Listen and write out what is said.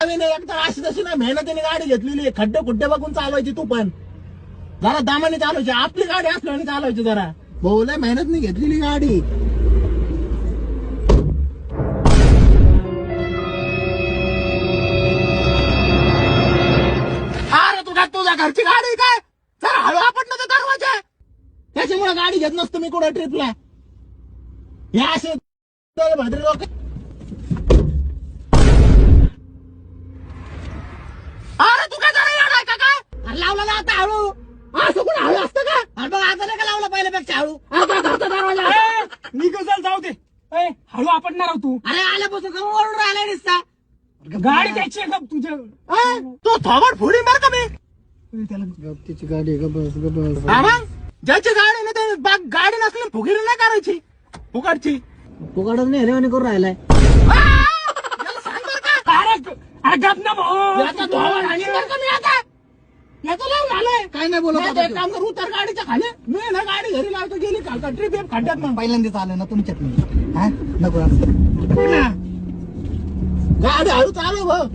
चावी नाही, एकदा अशी तशी ना मेहनतीने गाडी घेतलेली, खड्डे खुड्डे बघून चालवायची. तू पण जरा दामाने चालवायची, आपली गाडी असल्याने चालवायची जरा. भाऊ लय मेहनतने घेतलेली गाडी. अरे तुझ्या घरची गाडी काय, जरा हळू आपण ना दरवाजा. त्याच्यामुळे गाडी घेत नसतो मी कुठं ट्रिपला. हे असे भद्रे लोक. अरे तू काय जरा येणार का काय? अरे लावला ना आता हळू. असं पण हळू असतं का? अरे बघ आता नाही का लावलं पहिल्यापेक्षा हळू. घरचा दरवाजा निघल जाऊ दे. हळू आपटणार आहो तू. अरे आल्यापासून का ओरडून राहिला दिसता. गाडी द्यायची आहे का तुझ्या? तू थोबड फोडी मार का मी. तिची गाडी गबस ज्याची गाडी ना ते गाडी नसली फुगीरी नाही करायची. फुगाडची फुगाडच नाही रेवणी करून राहिलाय. अरे गप ना भाऊ. काय नाही बोलत. एक काम कर, उतर गाडीच्या खाली. मी ना गाडी घरी लावतो, गेली का ट्रिप खड्ड्यात. मग पहिल्यांदाच आलं ना तुमच्यात. नको गाडी हळू चालव भाऊ.